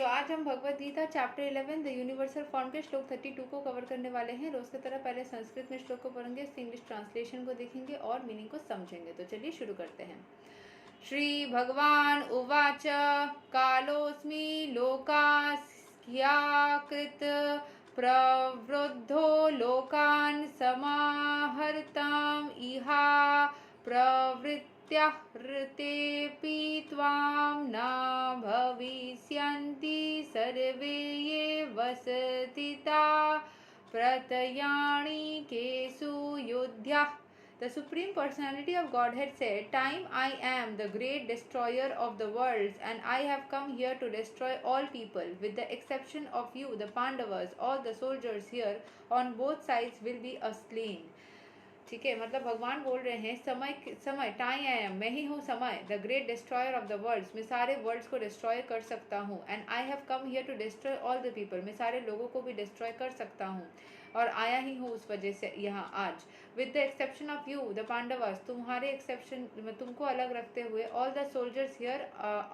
आज हम Bhagavad Gita chapter 11 the universal form के श्लोक 32 को कवर करने वाले हैं। रोज की तरह पहले संस्कृत में श्लोक को पढ़ेंगे, इसके इंग्लिश ट्रांसलेशन को देखेंगे और मीनिंग को समझेंगे। तो चलिए शुरू करते हैं। श्री भगवान उवाच कालोस्मि लोकास्याकृत प्रवृद्धो लोकान् समाहर्ताम् इहा प्रवृत्त्यहृतेऽपि त्वां न भविष्यन्ति सर्वे ये वसतिता प्रतयाणि केषु युध्यः। The Supreme Personality of Godhead said, "Time I am the great destroyer of the worlds, and I have come here to destroy all people, with the exception of you, the Pandavas. All the soldiers here on both sides will be slain." ठीक है, मतलब भगवान बोल रहे हैं समय time I am, मैं ही हूँ समय, the great destroyer of the worlds, मैं सारे वर्ल्ड्स को डिस्ट्रॉय कर सकता हूँ। And I have come here to destroy all the people, मैं सारे लोगों को भी डिस्ट्रॉय कर सकता हूँ और आया ही हूँ उस वजह से यहाँ आज। With the exception of you the Pandavas, तुम्हारे एक्सेप्शन तुमको अलग रखते हुए, all the soldiers here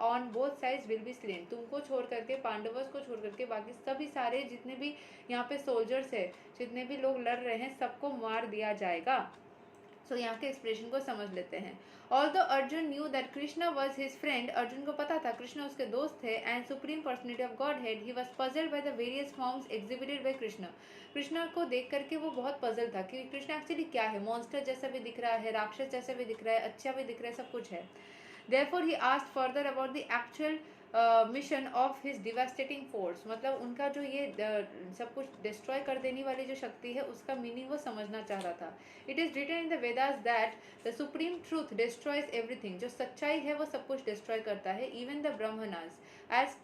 on both sides will be slain, तुमको छोड़ करके, पांडवस को छोड़ करके बाकी सभी सारे जितने भी यहाँ पे सोल्जर्स है, जितने भी लोग लड़ रहे हैं, सबको मार दिया जाएगा। सो यहाँ के एक्सप्रेशन को समझ लेते हैं। Although Arjun knew that Krishna was his friend, Arjun को पता था कृष्ण उसके दोस्त थे, and supreme personality of God head, he was puzzled by the various forms exhibited by Krishna. Krishna को देख करके वो बहुत पजल था कि कृष्ण एक्चुअली क्या है, मॉन्स्टर जैसा भी दिख रहा है, राक्षस जैसा भी दिख रहा है, अच्छा भी दिख रहा है, सब कुछ है। Therefore he asked further about the actual mission of his devastating force, मतलब उनका जो ये सब कुछ डिस्ट्रॉय कर देने वाली जो शक्ति है उसका मीनिंग वो समझना चाह रहा था। It is written in the Vedas that the supreme truth destroys everything, जो सच्चाई है वो सब कुछ डिस्ट्रॉय करता है, even the Brahmanas, as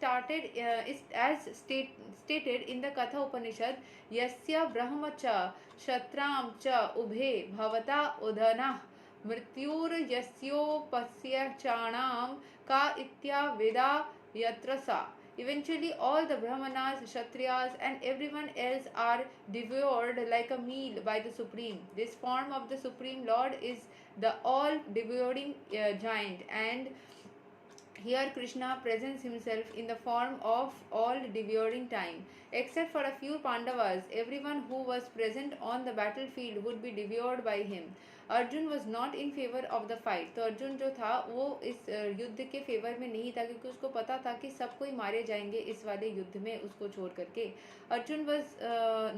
stated in the Katha Upanishad, यस्य ब्रह्म च क्षत्राम च उभे भवता उदनः मृत्युर्यस्योपस्यचाणां का इत्या वेदा yatra sa. Eventually all the brahmanas, kshatriyas and everyone else are devoured like a meal by the supreme. This form of the supreme lord is the all devouring giant, and here Krishna presents himself in the form of all devouring time. Except for a few Pandavas, everyone who was present on the battlefield would be devoured by him. Arjun was not in favour of the fight, तो अर्जुन जो था वो इस युद्ध के favour में नहीं था, क्योंकि उसको पता था कि सब कोई मारे जाएंगे इस वाले युद्ध में उसको छोड़ करके। Arjun was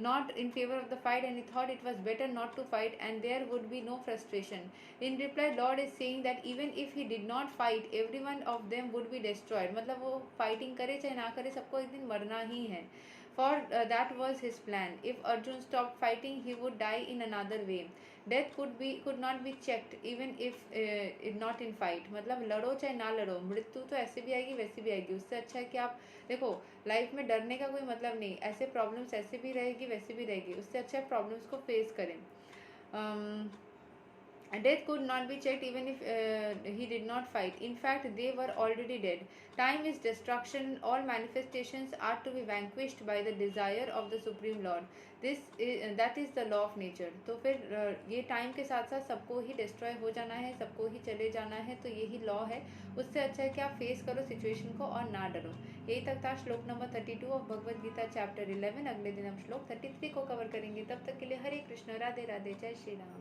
not in favour of the fight and he thought it was better not to fight and there would be no frustration. In reply lord is saying that even if he did not fight everyone of them would be destroyed, मतलब वो fighting करे चाहे ना करे सबको एक दिन मरना ही है। For that was his plan. If Arjun stopped fighting, he would die in another way. Death could not be checked even if not in fight. मतलब लड़ो चाहे ना लड़ो, मृत्यु तो ऐसे भी आएगी वैसे भी आएगी। उससे अच्छा है कि आप देखो, लाइफ में डरने का कोई मतलब नहीं, ऐसे प्रॉब्लम्स ऐसे भी रहेगी वैसे भी रहेगी, उससे अच्छा है प्रॉब्लम्स को फेस करें। Death could not be checked even if he did not fight. In fact, they were already dead. Time is destruction. All manifestations are to be vanquished by the desire of the Supreme Lord. That is the law of nature. तो फिर ये time के साथ साथ सबको ही destroy हो जाना है, सबको ही चले जाना है, तो यही लॉ है। उससे अच्छा है कि आप फेस करो सिचुएशन को और ना डरो। यही तक था श्लोक number 32 of Bhagavad Gita chapter 11। अगले दिन हम श्लोक 33 को कवर करेंगे। तब तक के लिए हरे कृष्ण, राधे राधे, जय श्री राम।